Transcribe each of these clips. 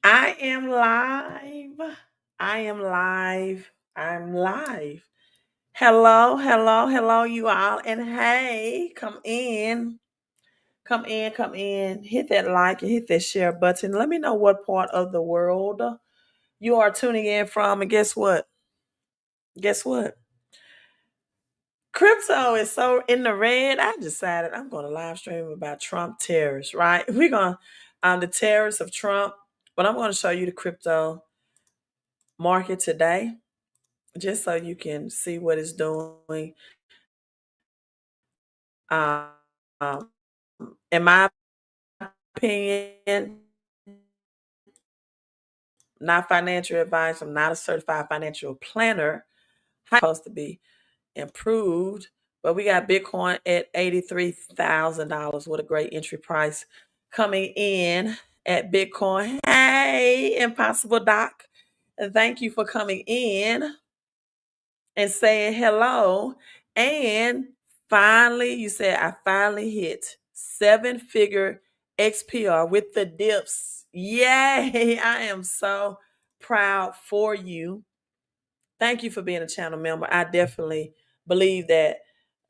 I am live. I am live. I'm live. Hello, hello, hello, you all. And hey, come in. Come in, come in. Hit that like and hit that share button. Let me know what part of the world you are tuning in from. And guess what? Guess what? Crypto is so in the red. I decided I'm going to live stream about Trump tariffs, right? We're going to, the tariffs of Trump, but I'm going to show you the crypto market today just so you can see what it's doing. Um, in my opinion, not financial advice. I'm not a certified financial planner. How it's supposed to be improved, but we got Bitcoin at $83,000. What a great entry price coming in at Bitcoin. Hey, Impossible Doc, and thank you for coming in and saying hello. And finally, you said, I finally hit seven-figure XPR with the dips. Yay! I am so proud for you. Thank you for being a channel member. I definitely believe that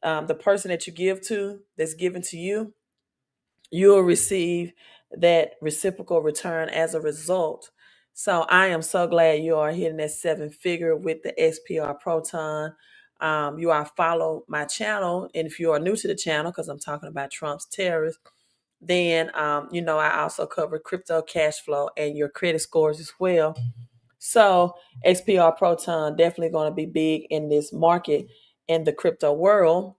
the person that you give to, that's given to you, you'll receive that reciprocal return as a result. So I am so glad you are hitting that seven figure with the SPR Proton. You are follow my channel, and if you are new to the channel, because I'm talking about Trump's tariffs, then I also cover crypto, cash flow, and your credit scores as well. So XPR Proton definitely going to be big in this market in the crypto world.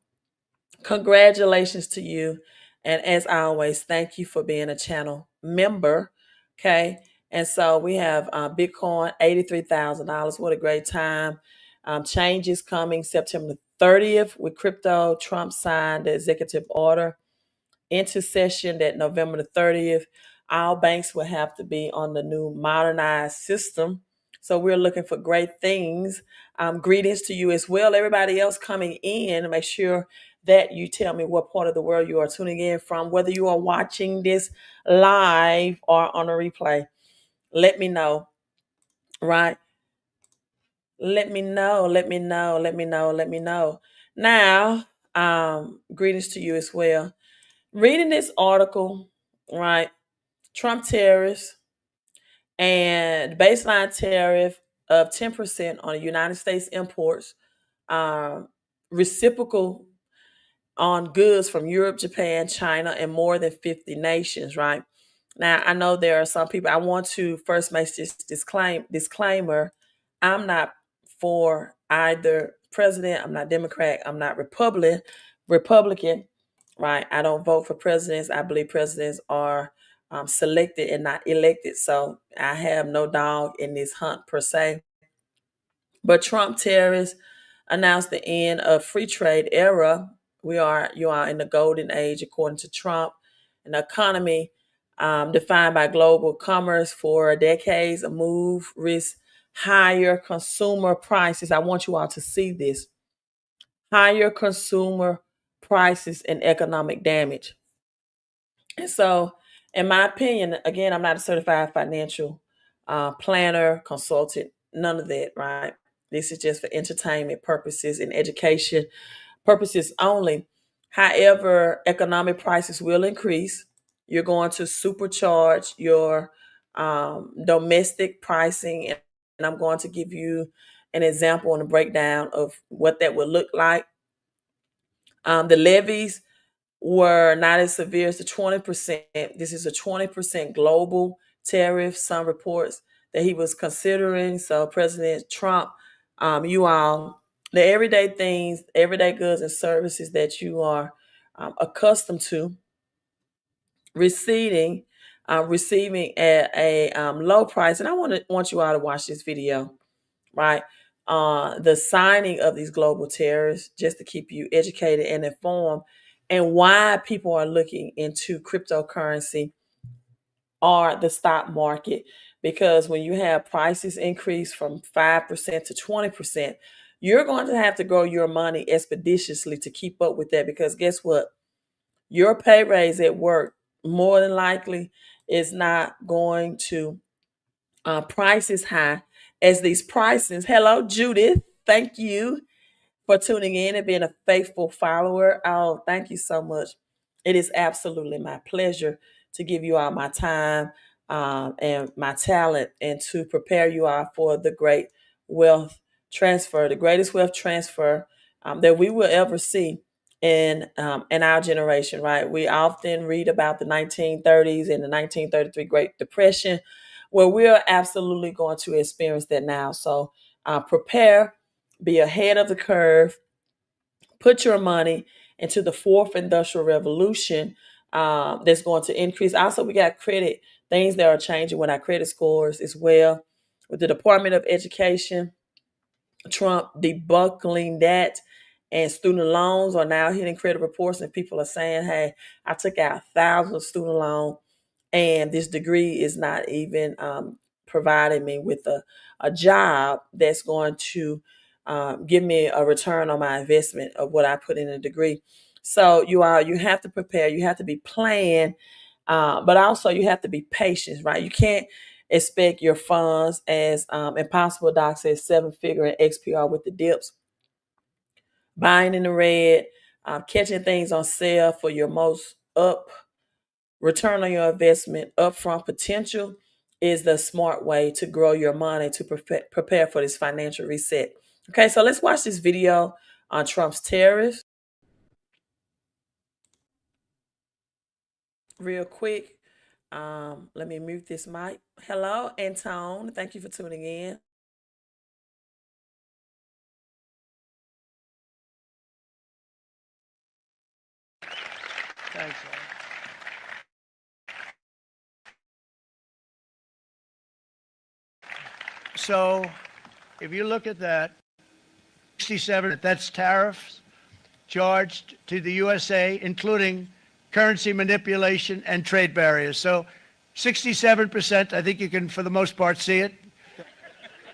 Congratulations to you. And as always, thank you for being a channel member. Okay. And so we have Bitcoin, $83,000. What a great time. Changes coming September 30th with crypto. Trump signed the executive order into session that November the 30th. All banks will have to be on the new modernized system. So we're looking for great things. Greetings to you as well. Everybody else coming in, make sure that you tell me what part of the world you are tuning in from, whether you are watching this live or on a replay. Let me know, right? Let me know, let me know, let me know, let me know. Now, greetings to you as well. Reading this article, right? Trump tariffs and baseline tariff of 10% on United States imports, reciprocal on goods from Europe, Japan, China, and more than 50 nations, right? Now, I know there are some people, I want to first make this disclaimer. I'm not for either president. I'm not Democrat. I'm not Republican, right? I don't vote for presidents. I believe presidents are selected and not elected. So I have no dog in this hunt per se. But Trump tariffs announced the end of free trade era. You are in the golden age, according to Trump. An economy defined by global commerce for decades, a move risk higher consumer prices. I want you all to see this. Higher consumer prices and economic damage. And so, in my opinion, again, I'm not a certified financial planner, consultant, none of that, right? This is just for entertainment purposes and education purposes only. However, economic prices will increase. You're going to supercharge your domestic pricing. And I'm going to give you an example and a breakdown of what that would look like. The levies were not as severe as the 20%. This is a 20% global tariff, some reports that he was considering. So President Trump, you all, the everyday things, everyday goods and services that you are accustomed to receiving at a low price. And I want you all to watch this video, right? The signing of these global tariffs, just to keep you educated and informed, and why people are looking into cryptocurrency or the stock market. Because when you have prices increase from 5% to 20%, you're going to have to grow your money expeditiously to keep up with that. Because guess what? Your pay raise at work more than likely is not going to price is high as these prices. Hello, Judith. Thank you for tuning in and being a faithful follower. Oh, thank you so much. It is absolutely my pleasure to give you all my time and my talent and to prepare you all for the great wealth transfer, the greatest wealth transfer that we will ever see in our generation, right? We often read about the 1930s and the 1933 Great Depression. Well, we are absolutely going to experience that now. So prepare, be ahead of the curve, put your money into the fourth industrial revolution that's going to increase. Also, we got credit, things that are changing with our credit scores as well. With the Department of Education, Trump debunkling that, and student loans are now hitting credit reports, and people are saying, hey, I took out thousands of student loans and this degree is not even providing me with a job that's going to give me a return on my investment of what I put in a degree. So you have to prepare, you have to be planned, but also you have to be patient, right? You can't expect your funds, as Impossible Doc says, 7-figure and XPR with the dips, buying in the red, catching things on sale for your most up return on your investment, upfront potential is the smart way to grow your money to prepare for this financial reset. Okay, so let's watch this video on Trump's tariffs real quick. Let me mute this mic. Hello, Antone. Thank you for tuning in. Thanks. So if you look at that, 67, that's tariffs charged to the USA, including currency manipulation and trade barriers. So 67%, I think you can, for the most part, see it.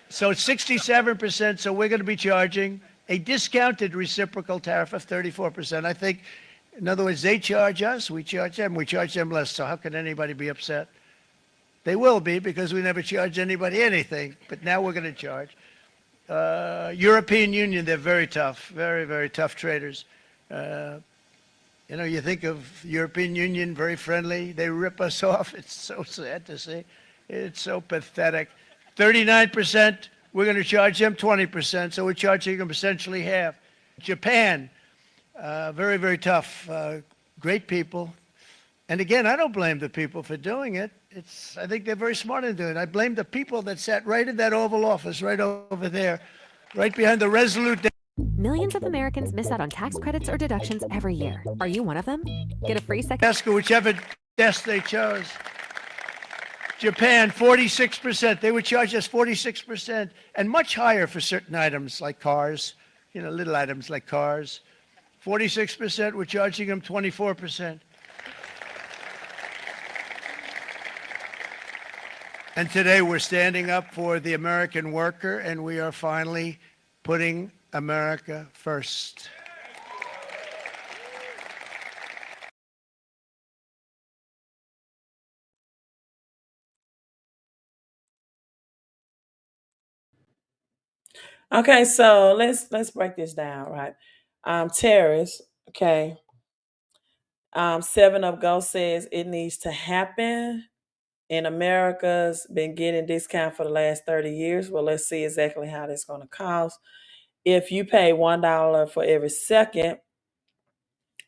So it's 67%, so we're going to be charging a discounted reciprocal tariff of 34%. I think, in other words, they charge us, we charge them less. So how can anybody be upset? They will be, because we never charge anybody anything, but now we're going to charge. European Union, they're very tough, very, very tough traders. You know, you think of European Union, very friendly. They rip us off. It's so sad to see. It's so pathetic. 39%, we're going to charge them 20%, so we're charging them essentially half. Japan, very, very tough. Great people. And again, I don't blame the people for doing it. I think they're very smart in doing it. I blame the people that sat right in that Oval Office, right over there, right behind the Resolute. Millions of Americans miss out on tax credits or deductions every year. Are you one of them? Get a free second desk, whichever desk they chose. Japan, 46%. They would charge us 46%, and much higher for certain items like cars, you know, little items like cars. 46%, we're charging them 24%. And today we're standing up for the American worker, and we are finally putting America first. Okay, so let's break this down, right? Tariffs, okay. 7 Up Go says it needs to happen. And America's been getting discount for the last 30 years. Well, let's see exactly how that's going to cost. If you pay $1 for every second,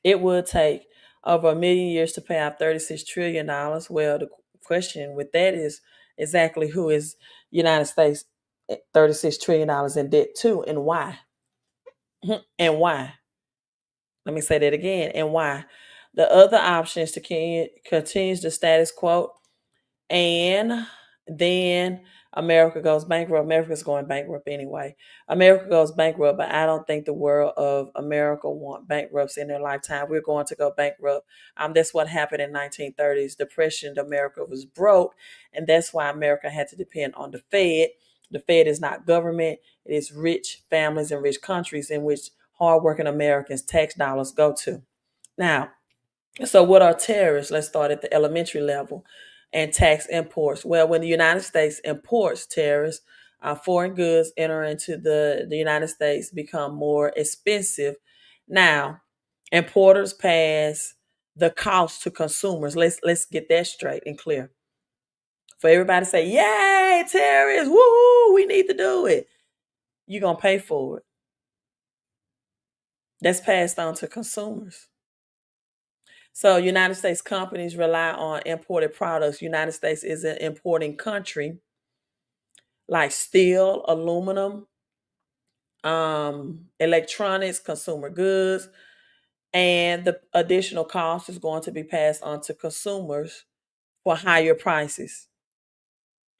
it would take over 1,000,000 years to pay out $36 trillion. Well, the question with that is exactly who is United States $36 trillion in debt to, and why? And why? Let me say that again. And why? The other option is to continue the status quo, and then America goes bankrupt. America's going bankrupt anyway. America goes bankrupt, but I don't think the world of America want bankrupts in their lifetime. We're going to go bankrupt. That's what happened in 1930s depression. America was broke, and that's why America had to depend on the Fed. The Fed is not government. It is rich families and rich countries in which hardworking Americans' tax dollars go to. Now, so what are tariffs? Let's start at the elementary level. and tax imports. Well, when the United States imports tariffs, foreign goods enter into the United States become more expensive. Now, importers pass the cost to consumers. Let's get that straight and clear. For everybody to say, "Yay, tariffs! Woo! We need to do it." You're gonna pay for it. That's passed on to consumers. So United States companies rely on imported products. United States is an importing country like steel, aluminum, electronics, consumer goods, and the additional cost is going to be passed on to consumers for higher prices.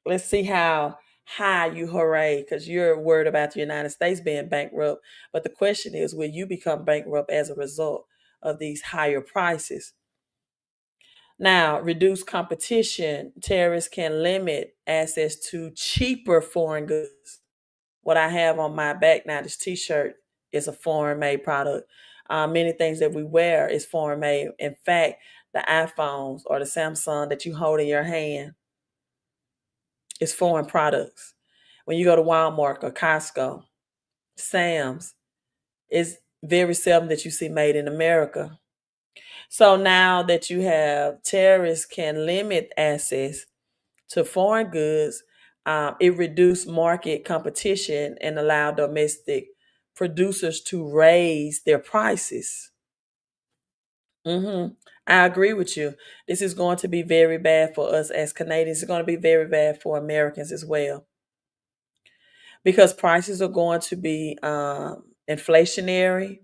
Let's see how high you hooray because you're worried about the United States being bankrupt. But the question is, will you become bankrupt as a result of these higher prices? Now, reduced competition, tariffs can limit access to cheaper foreign goods. What I have on my back now, this t-shirt, is a foreign made product. Many things that we wear is foreign made. In fact, the iPhones or the Samsung that you hold in your hand is foreign products. When you go to Walmart or Costco, Sam's, it's very seldom that you see made in America. So now that you have tariffs can limit access to foreign goods, it reduced market competition and allowed domestic producers to raise their prices. I agree with you. This is going to be very bad for us as Canadians. It's going to be very bad for Americans as well because prices are going to be inflationary.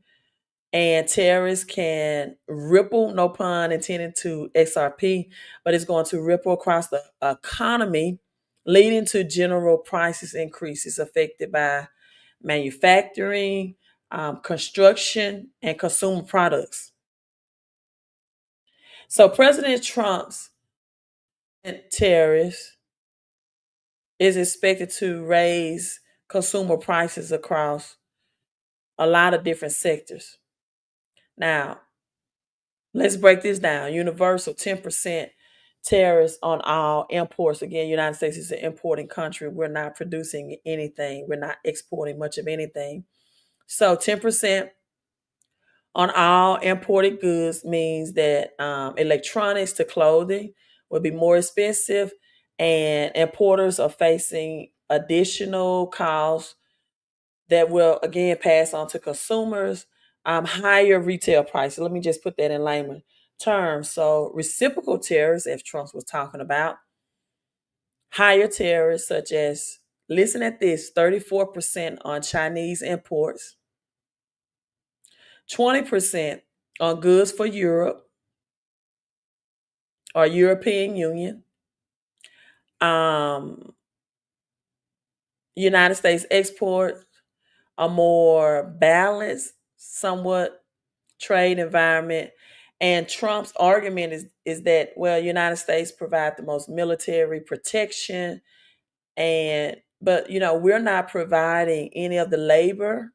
And tariffs can ripple, no pun intended, to XRP, but it's going to ripple across the economy, leading to general prices increases affected by manufacturing, construction, and consumer products. So President Trump's tariffs is expected to raise consumer prices across a lot of different sectors. Now, let's break this down. Universal 10% tariffs on all imports. Again, United States is an importing country. We're not producing anything. We're not exporting much of anything. So 10% on all imported goods means that electronics to clothing will be more expensive, and importers are facing additional costs that will again pass on to consumers, higher retail prices. Let me just put that in layman terms. So reciprocal tariffs, as Trump was talking about, higher tariffs such as, listen at this, 34% on Chinese imports, 20% on goods for Europe or European Union. United States exports a more balanced, somewhat trade environment. And Trump's argument is that, well, United States provide the most military protection, but we're not providing any of the labor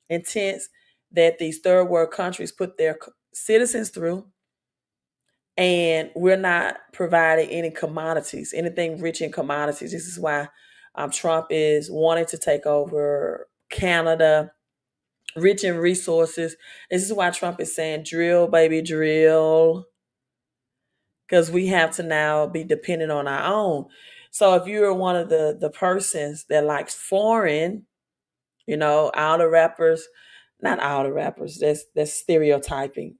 intense that these third world countries put their citizens through, and we're not providing any commodities, anything rich in commodities. This is why Trump is wanting to take over Canada, rich in resources. This is why Trump is saying, drill, baby, drill, because we have to now be dependent on our own. So if you're one of the persons that likes foreign, all the rappers, not all the rappers, that's stereotyping.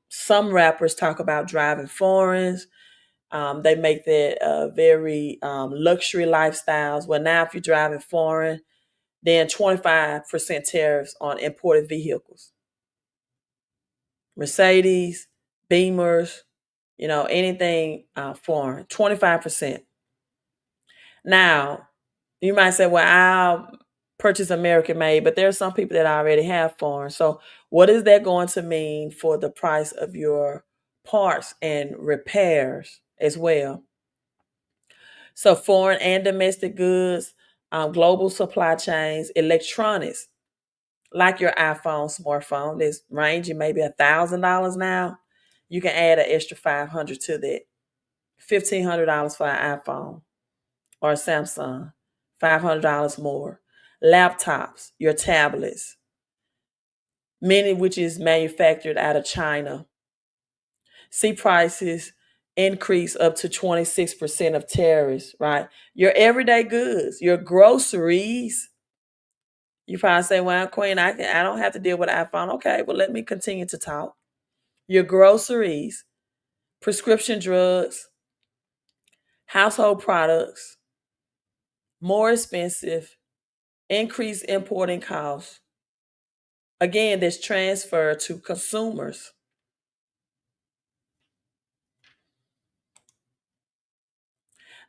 Some rappers talk about driving foreigns. They make that very luxury lifestyles. Well, now if you're driving foreign, then 25% tariffs on imported vehicles. Mercedes, Beamers, anything foreign, 25%. Now, you might say, well, I'll purchase American made, but there are some people that already have foreign. So what is that going to mean for the price of your parts and repairs as well? So foreign and domestic goods, global supply chains, electronics, like your iPhone, smartphone, that's ranging maybe $1,000 now. You can add an extra $500 to that. $1,500 for an iPhone or a Samsung, $500 more. Laptops, your tablets, many which is manufactured out of China. See prices increase up to 26% of tariffs, right? Your everyday goods, your groceries. You probably say, well, Queen, I don't have to deal with iPhone. Okay, well, let me continue to talk. Your groceries, prescription drugs, household products, more expensive, increased importing costs. Again, this transfer to consumers.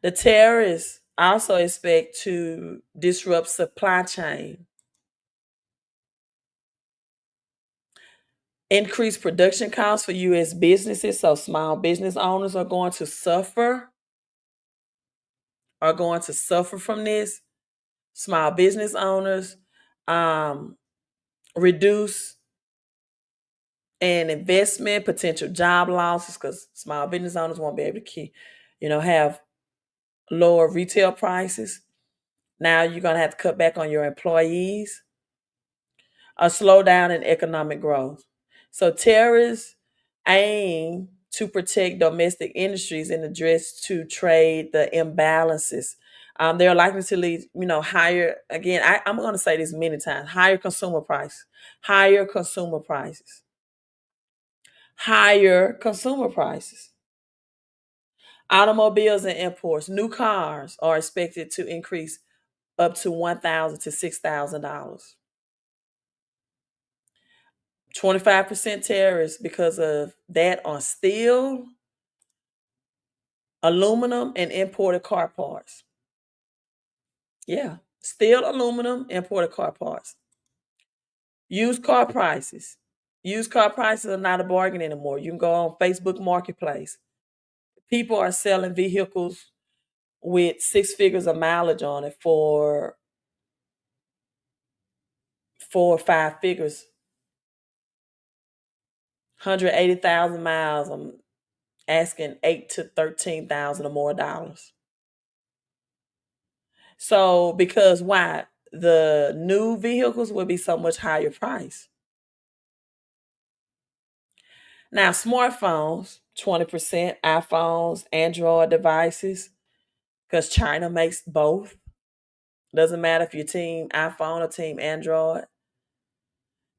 The tariffs also expect to disrupt supply chain, increase production costs for U.S. businesses. So small business owners are going to suffer from this. Small business owners, reduce and investment, potential job losses, because small business owners won't be able to have lower retail prices. Now you're going to have to cut back on your employees. A slowdown in economic growth. So tariffs aim to protect domestic industries and address to trade the imbalances. They're likely to lead, higher. Again, I'm going to say this many times: higher consumer prices, higher consumer prices, higher consumer prices. Automobiles and imports, new cars are expected to increase up to $1,000 to $6,000. 25% tariffs because of that on steel, aluminum, and imported car parts. Yeah, steel, aluminum, imported car parts. Used car prices. Used car prices are not a bargain anymore. You can go on Facebook Marketplace. People are selling vehicles with 6 figures of mileage on it for 4 or 5 figures. 180,000 miles. I'm asking 8 to 13,000 or more dollars. So, because why? The new vehicles will be so much higher price. Now, smartphones, 20%, iPhones, Android devices, because China makes both. Doesn't matter if you're team iPhone or team Android.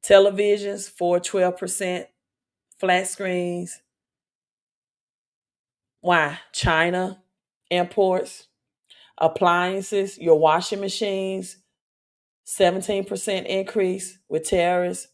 Televisions, 12%, flat screens. Why? China imports. Appliances, your washing machines, 17% increase with tariffs.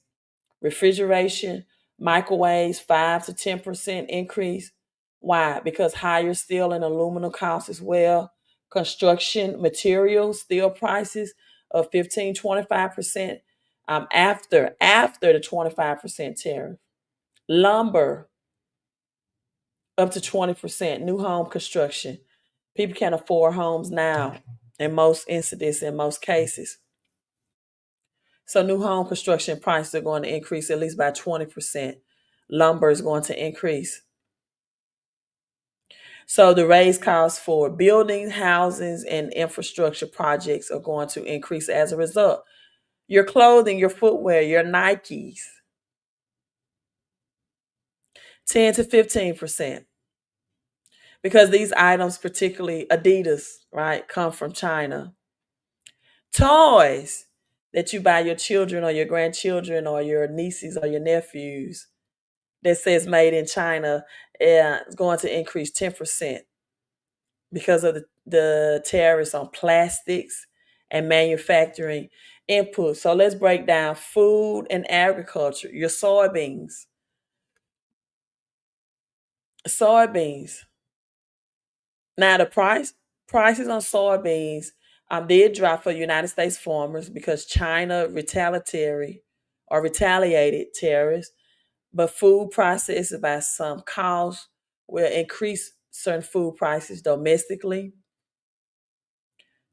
Refrigeration, microwaves, 5 to 10% increase. Why? Because higher steel and aluminum costs as well. Construction materials, steel prices of 15, 25% after the 25% tariff. Lumber, up to 20%. New home construction. People can't afford homes now in most incidents, in most cases. So new home construction prices are going to increase at least by 20%. Lumber is going to increase. So the raised costs for buildings, housings, and infrastructure projects are going to increase as a result. Your clothing, your footwear, your Nikes, 10 to 15%. Because these items, particularly Adidas, right, come from China. Toys that you buy your children or your grandchildren or your nieces or your nephews that says made in China is going to increase 10% because of the tariffs on plastics and manufacturing inputs. So let's break down food and agriculture. Your soybeans. Soybeans. Now the prices on soybeans did drop for United States farmers because China retaliated tariffs, but food processed by some costs will increase certain food prices domestically.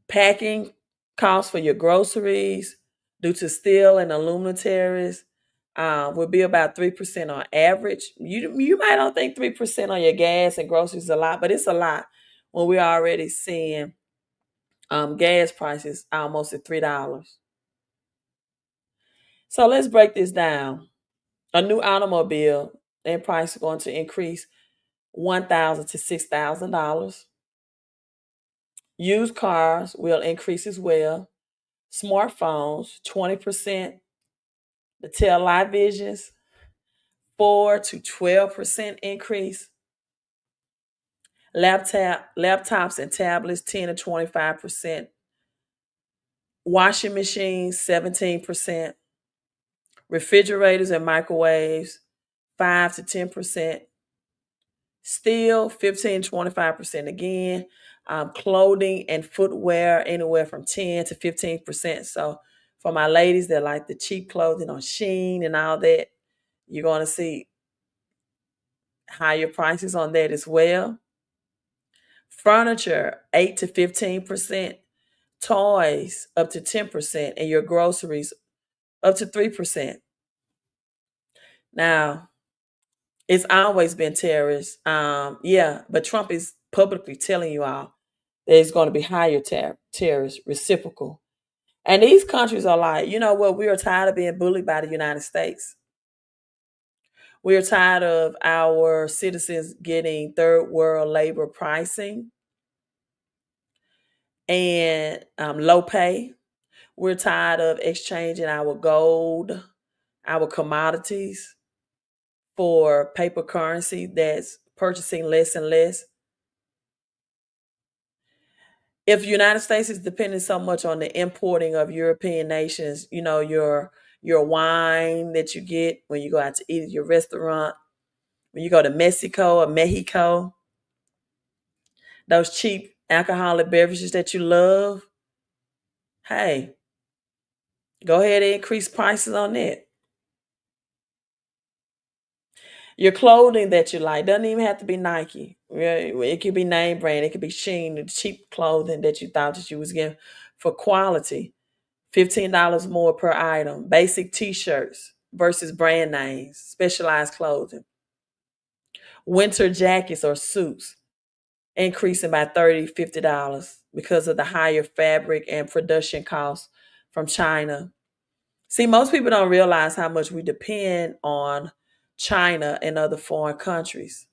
Packing costs for your groceries due to steel and aluminum tariffs would be about 3% on average. You might not think 3% on your gas and groceries is a lot, but it's a lot when we're already seeing gas prices almost at $3. So let's break this down. A new automobile, their price is going to increase $1,000 to $6,000. Used cars will increase as well. Smartphones, 20%. The tail light visions, 4 to 12% increase. Laptops and tablets, 10 to 25%. Washing machines, 17%. Refrigerators and microwaves, 5 to 10%. Steel, 15 to 25% again. Clothing and footwear, anywhere from 10 to 15%. So for my ladies that like the cheap clothing on Shein and all that, you're going to see higher prices on that as well. Furniture, 8 to 15%. Toys, up to 10%. And your groceries, up to 3%. Now, it's always been tariffs. Yeah, but Trump is publicly telling you all there's going to be higher tariffs, reciprocal. And these countries are like, you know what? We are tired of being bullied by the United States. We are tired of our citizens getting third world labor pricing and low pay. We're tired of exchanging our gold, our commodities for paper currency that's purchasing less and less. If the United States is depending so much on the importing of European nations, you know, your wine that you get when you go out to eat at your restaurant, when you go to Mexico, those cheap alcoholic beverages that you love, hey, go ahead and increase prices on that. Your clothing that you like doesn't even have to be Nike. It could be name brand. It could be Shein, the cheap clothing that you thought that you was getting for quality. $15 more per item. Basic t-shirts versus brand names, specialized clothing. Winter jackets or suits increasing by $30, $50 because of the higher fabric and production costs from China. See, most people don't realize how much we depend on China and other foreign countries.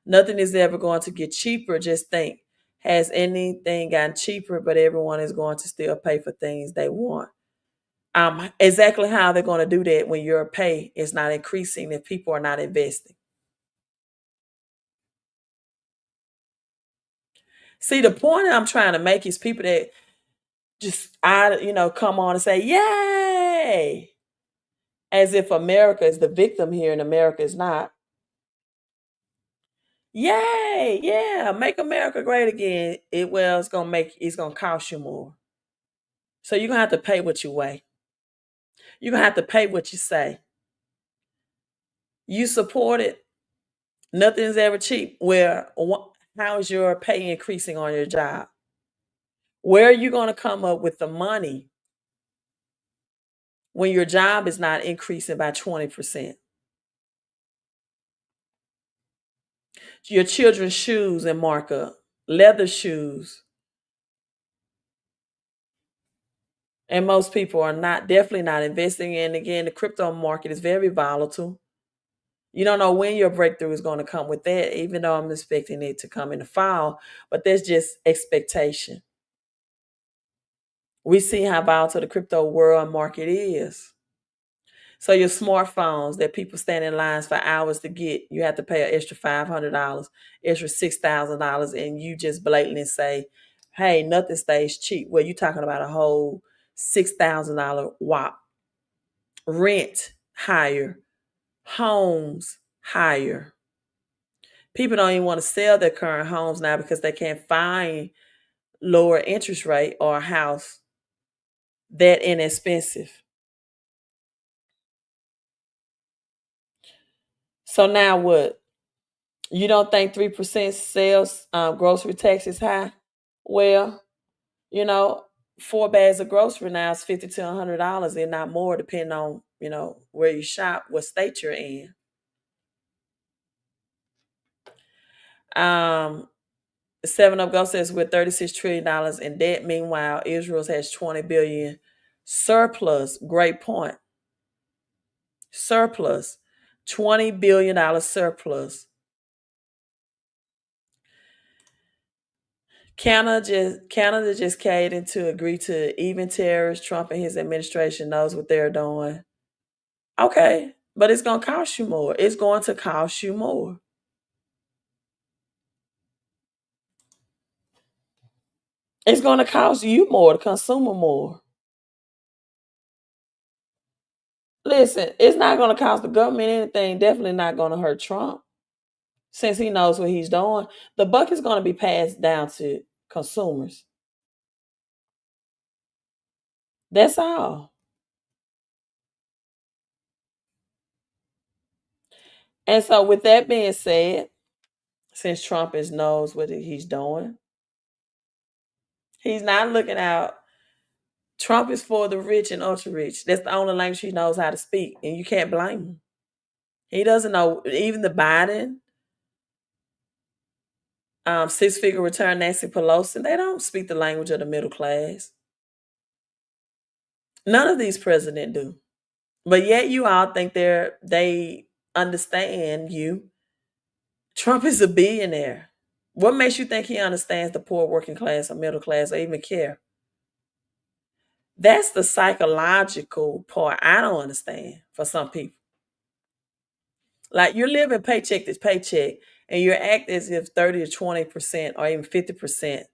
Nothing is ever going to get cheaper. Just think, has anything gotten cheaper, but everyone is going to still pay for things they want? Exactly how they're going to do that when your pay is not increasing if people are not investing. See, the point I'm trying to make is people that just come on and say, yay, as if America is the victim here and America is not. Yay, yeah, make America great again. It's gonna cost you more. So you're gonna have to pay what you weigh. You're gonna have to pay what you say. You support it. Nothing's ever cheap. How is your pay increasing on your job? Where are you going to come up with the money when your job is not increasing by 20%? Your children's shoes and markup, leather shoes. And most people are definitely not investing in. Again, the crypto market is very volatile. You don't know when your breakthrough is going to come with that, even though I'm expecting it to come in the fall. But that's just expectation. We see how volatile the crypto world market is. So your smartphones that people stand in lines for hours to get, you have to pay an extra $500, extra $6,000, and you just blatantly say, hey, nothing stays cheap. Well, you're talking about a whole $6,000 whop. Rent higher. Homes higher. People don't even want to sell their current homes now because they can't find lower interest rate or a house that inexpensive. So now what? You don't think 3% sales grocery tax is high? Well, 4 bags of grocery now is $50 to $100 and not more, depending on where you shop, what state you're in. Um, Seven Up Go says with $36 trillion in debt. Meanwhile, Israel has 20 billion surplus. Great point. Surplus. $20 billion surplus. Canada just caved to agree to even tariffs. Trump and his administration knows what they're doing. Okay, but it's going to cost you more. It's going to cost you more. It's going to cost you more, the consumer more. Listen, it's not going to cost the government anything. Definitely not going to hurt Trump, since he knows what he's doing. The buck is going to be passed down to consumers. That's all. And so, with that being said, since Trump knows what he's doing, he's not looking out. Trump is for the rich and ultra rich. That's the only language he knows how to speak, and you can't blame him. He doesn't know. Even the Biden, six-figure return Nancy Pelosi, they don't speak the language of the middle class. None of these presidents do. But yet you all think they understand you. Trump is a billionaire. What makes you think he understands the poor, working class, or middle class, or even care? That's the psychological part I don't understand for some people. Like, you're living paycheck to paycheck, and you're acting as if 30 to 20% or even 50%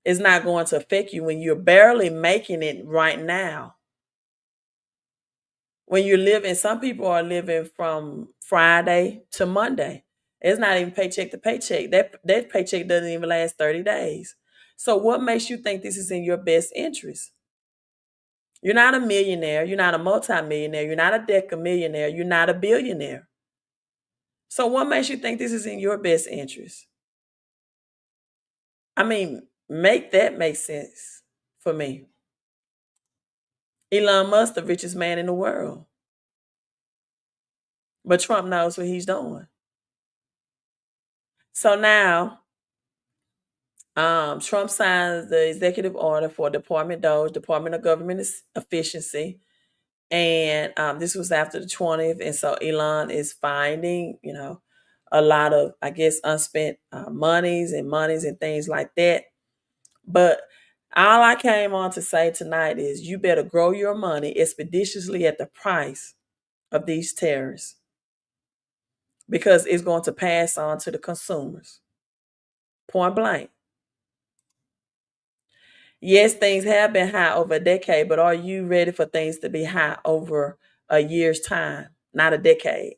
is not going to affect you when you're barely making it right now. When you're living, some people are living from Friday to Monday. It's not even paycheck to paycheck. That paycheck doesn't even last 30 days. So what makes you think this is in your best interest? You're not a millionaire. You're not a multimillionaire. You're not a decamillionaire. You're not a billionaire. So what makes you think this is in your best interest? I mean, make that make sense for me. Elon Musk, the richest man in the world. But Trump knows what he's doing. So now, Trump signs the executive order for Department DOGE, Department of Government Efficiency. And this was after the 20th. And so Elon is finding, a lot of, I guess, unspent monies and things like that. But all I came on to say tonight is you better grow your money expeditiously at the price of these tariffs, because it's going to pass on to the consumers. Point blank. Yes, things have been high over a decade, but are you ready for things to be high over a year's time, not a decade?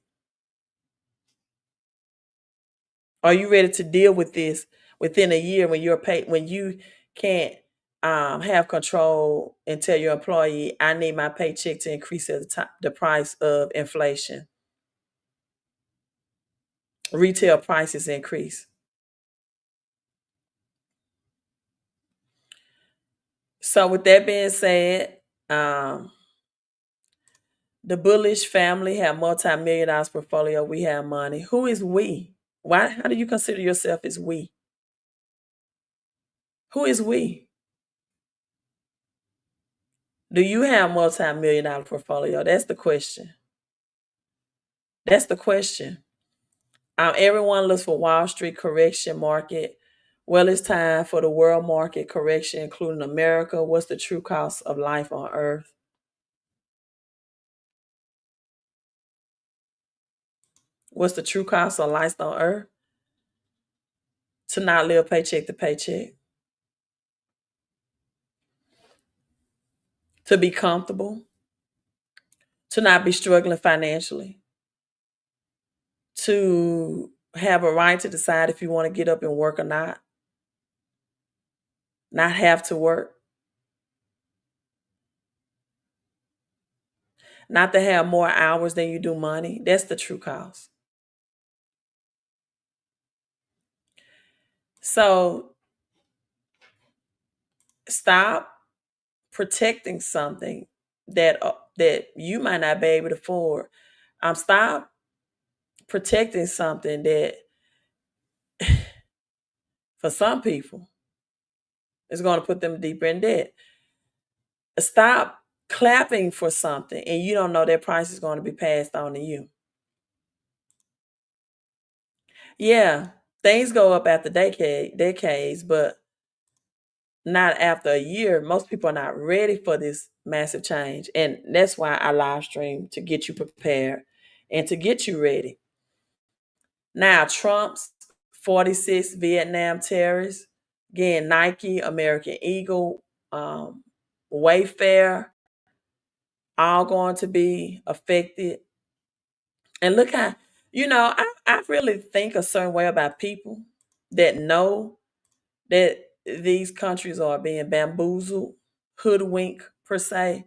Are you ready to deal with this within a year when you can't have control and tell your employee, I need my paycheck to increase at the price of inflation? Retail prices increase. So with that being said, the Bullish family have multi-million dollars portfolio. We have money. Who is we? Why? How do you consider yourself as we? Who is we? Do you have multi-million dollar portfolio? That's the question. That's the question. Everyone looks for Wall Street correction market. Well, it's time for the world market correction, including America. What's the true cost of life on Earth? What's the true cost of life on Earth? To not live paycheck to paycheck. To be comfortable. To not be struggling financially. To have a right to decide if you want to get up and work or not. Not have to work. Not to have more hours than you do money. That's the true cost. So stop protecting something that you might not be able to afford. Stop protecting something that for some people is going to put them deeper in debt. Stop clapping for something and you don't know that price is going to be passed on to you. Yeah, things go up after decades, but not after a year. Most people are not ready for this massive change. And that's why I live stream, to get you prepared and to get you ready. Now, Trump's 46 Vietnam terrorists, again, Nike, American Eagle, Wayfair, all going to be affected. And look how, I really think a certain way about people that know that these countries are being bamboozled, hoodwinked per se,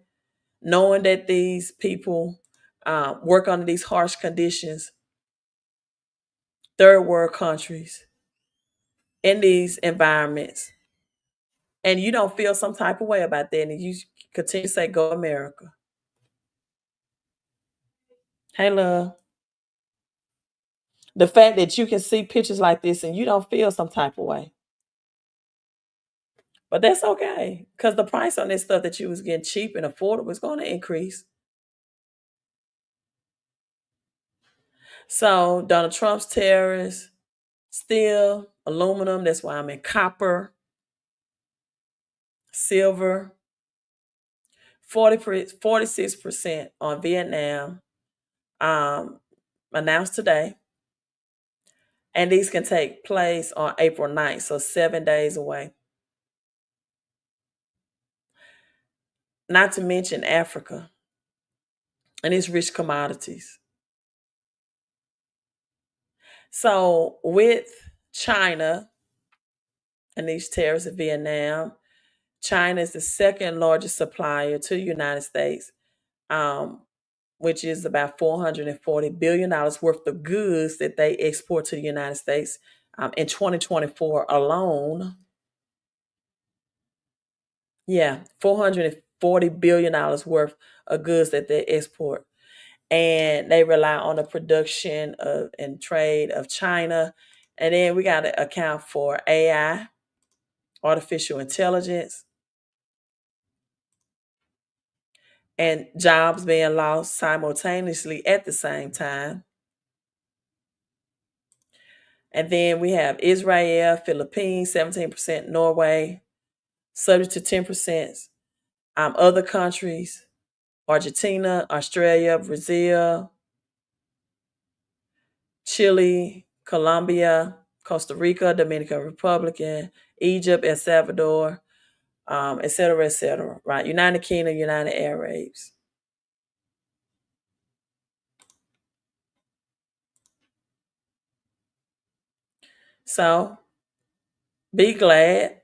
knowing that these people work under these harsh conditions, third world countries, in these environments, and you don't feel some type of way about that, and you continue to say, "Go America." Hey, love. The fact that you can see pictures like this and you don't feel some type of way. But that's okay, because the price on this stuff that you was getting cheap and affordable is going to increase. So Donald Trump's tariffs, steel, aluminum, that's why I'm in copper, silver, 46% on Vietnam, announced today. And these can take place on April 9th, so 7 days away. Not to mention Africa and its rich commodities. So with China and these tariffs in Vietnam, China is the second largest supplier to the United States, which is about $440 billion worth of goods that they export to the United States in 2024 alone. Yeah, $440 billion worth of goods that they export. And they rely on the production of and trade of China. And then we got to account for AI, artificial intelligence, and jobs being lost simultaneously at the same time. And then we have Israel, Philippines, 17%, Norway, subject to 10%. Other countries, Argentina, Australia, Brazil, Chile, Colombia, Costa Rica, Dominican Republic, Egypt, El Salvador, et cetera, right? United Kingdom, United Arabs. So be glad.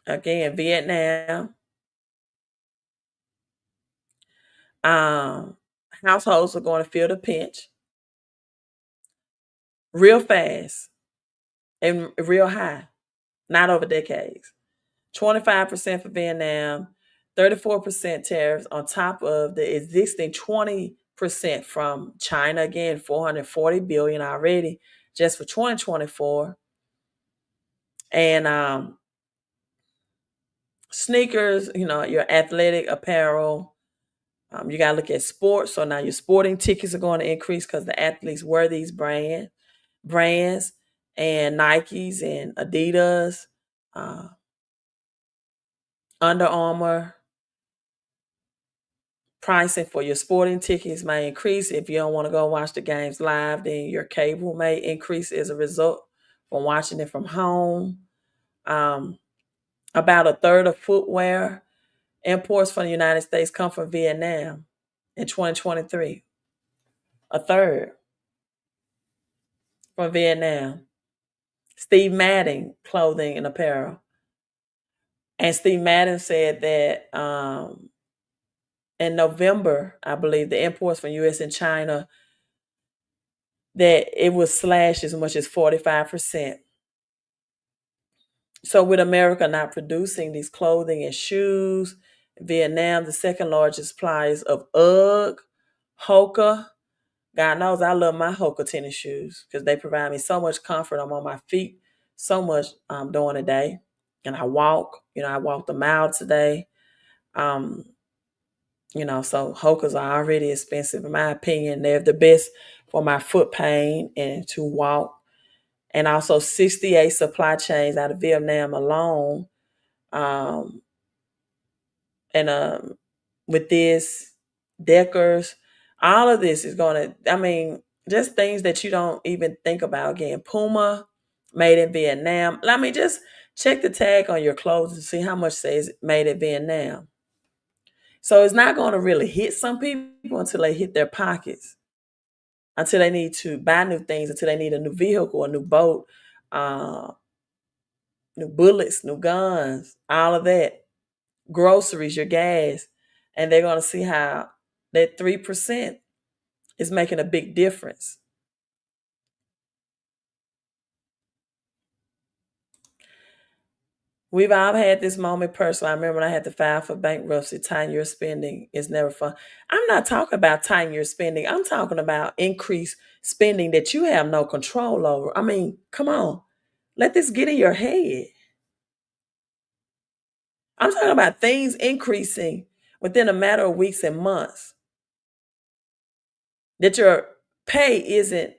Again, Vietnam. Households are going to feel the pinch real fast and real high, not over decades. 25% for Vietnam, 34% tariffs on top of the existing 20% from China. Again, $440 billion already just for 2024. And sneakers, your athletic apparel. You got to look at sports. So now your sporting tickets are going to increase because the athletes wear these brands and Nikes and Adidas, Under Armour. Pricing for your sporting tickets may increase. If you don't want to go watch the games live, then your cable may increase as a result from watching it from home. About a third of footwear imports from the United States come from Vietnam in 2023. A third from Vietnam. Steve Madden, clothing and apparel. And Steve Madden said that in November, I believe, the imports from U.S. and China, that it was slashed as much as 45%. So with America not producing these clothing and shoes Vietnam, the second largest suppliers of UGG, Hoka. God knows I love my Hoka tennis shoes because they provide me so much comfort. I'm on my feet so much during the day. And I walk, I walked a mile today. Um, so Hokas are already expensive. In my opinion, they're the best for my foot pain and to walk. And also 68 supply chains out of Vietnam alone. Um, and with this, Deckers, all of this is going to, just things that you don't even think about. Again, Puma, made in Vietnam. Just check the tag on your clothes to see how much says made in Vietnam. So it's not going to really hit some people until they hit their pockets, until they need to buy new things, until they need a new vehicle, a new boat, uh, new bullets, new guns, all of that, groceries, your gas. And they're going to see how that 3% is making a big difference. We've all had this moment personally. I remember when I had to file for bankruptcy, tighten your spending is never fun. I'm not talking about tighten your spending. I'm talking about increased spending that you have no control over. Come on. Let this get in your head. I'm talking about things increasing within a matter of weeks and months. That your pay isn't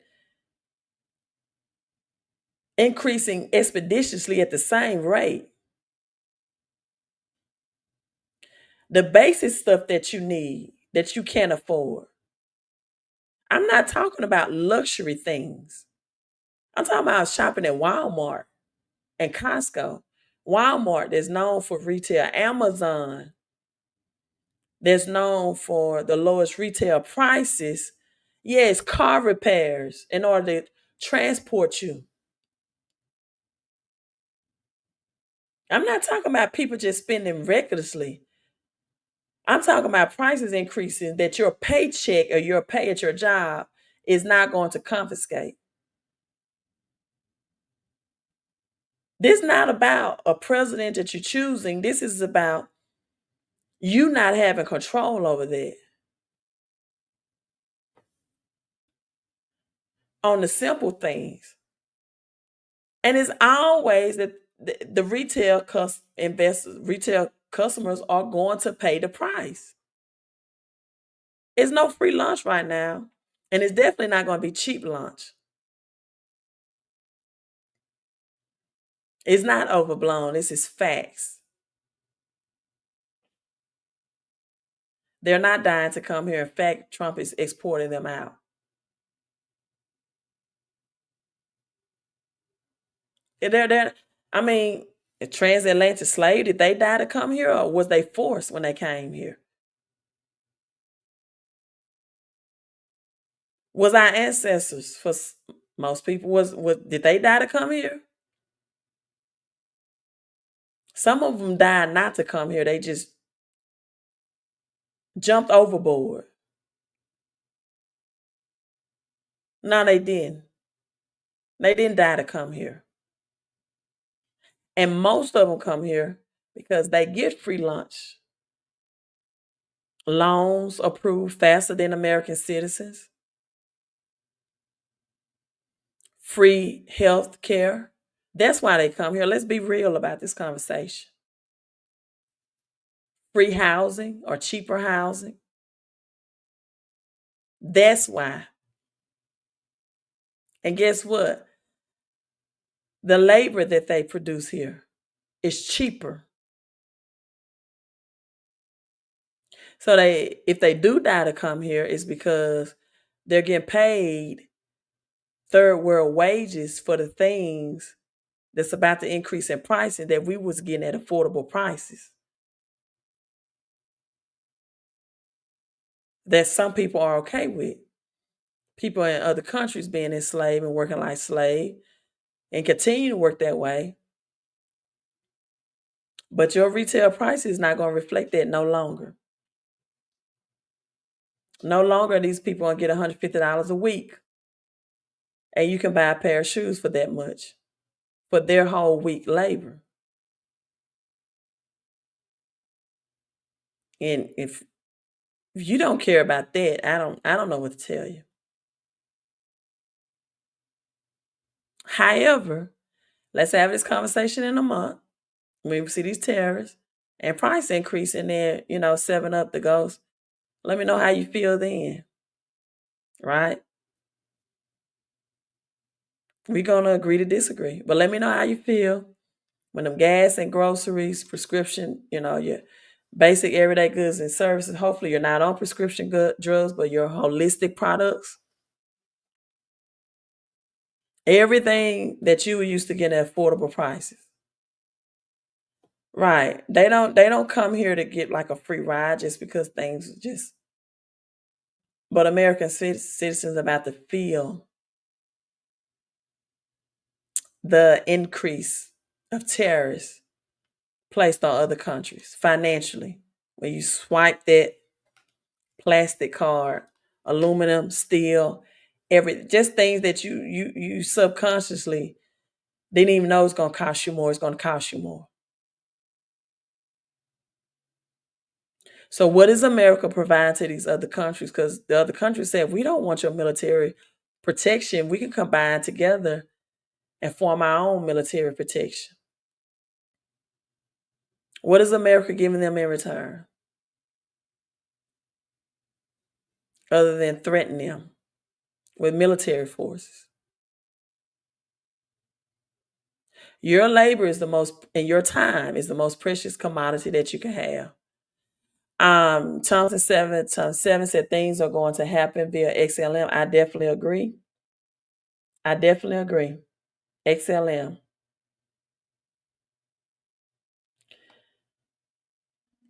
increasing expeditiously at the same rate. The basic stuff that you need, that you can't afford. I'm not talking about luxury things. I'm talking about shopping at Walmart and Costco. Walmart is known for retail. Amazon, that's known for the lowest retail prices. Yes, car repairs in order to transport you. I'm not talking about people just spending recklessly. I'm talking about prices increasing that your paycheck or your pay at your job is not going to confiscate. This is not about a president that you're choosing. This is about you not having control over that. On the simple things. And it's always that the retail investors, retail customers are going to pay the price. It's no free lunch right now. And it's definitely not going to be cheap lunch. It's not overblown. This is facts. They're not dying to come here. In fact, Trump is exporting them out. They're transatlantic slave, did they die to come here or was they forced when they came here? Was our ancestors, for most people, did they die to come here? Some of them died not to come here. They just jumped overboard. No, they didn't. They didn't die to come here. And most of them come here because they get free lunch. Loans approved faster than American citizens. Free health care. That's why they come here. Let's be real about this conversation. Free housing or cheaper housing. That's why. And guess what? The labor that they produce here is cheaper. So if they do die to come here, it's because they're getting paid third world wages for the things that's about to increase in pricing that we was getting at affordable prices. That some people are okay with. People in other countries being enslaved and working like slaves and continue to work that way. But your retail price is not going to reflect that no longer. No longer are these people going to get $150 a week. And you can buy a pair of shoes for that much for their whole week labor. And if you don't care about that, I don't know what to tell you. However, let's have this conversation in a month. We see these tariffs and price increase in there, 7 Up the ghost. Let me know how you feel then. Right? We're gonna agree to disagree. But let me know how you feel when them gas and groceries, prescription, your basic everyday goods and services. Hopefully you're not on prescription drugs, but your holistic products. Everything that you were used to getting at affordable prices. Right. They don't come here to get like a free ride just because things just, but American citizens about to feel the increase of tariffs placed on other countries financially. When you swipe that plastic card, aluminum, steel, just things that you subconsciously didn't even know it's gonna cost you more. It's gonna cost you more. So what is America providing to these other countries? Because the other countries said, we don't want your military protection. We can combine together and form our own military protection. What is America giving them in return? Other than threatening them with military forces. Your labor is and your time is the most precious commodity that you can have. Thompson 7 said things are going to happen via XLM. I definitely agree. XLM.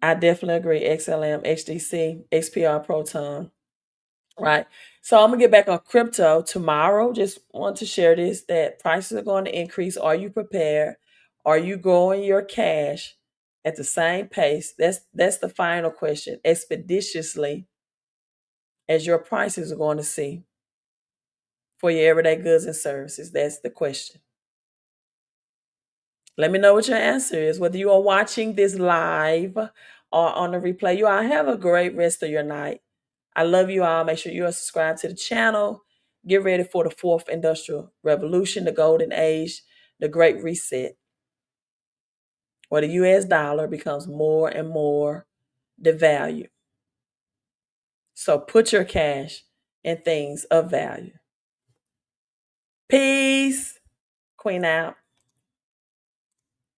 I definitely agree. XLM, HDC, XPR Proton. Right. So I'm gonna get back on crypto tomorrow. Just want to share this that prices are going to increase. Are you prepared? Are you growing your cash at the same pace? That's the final question. Expeditiously as your prices are going to see for your everyday goods and services. That's the question. Let me know what your answer is, whether you are watching this live or on the replay. You all have a great rest of your night. I love you all. Make sure you are subscribed to the channel. Get ready for the fourth industrial revolution, the golden age, the great reset, where the US dollar becomes more and more devalued. So put your cash in things of value. Peace. Queen out.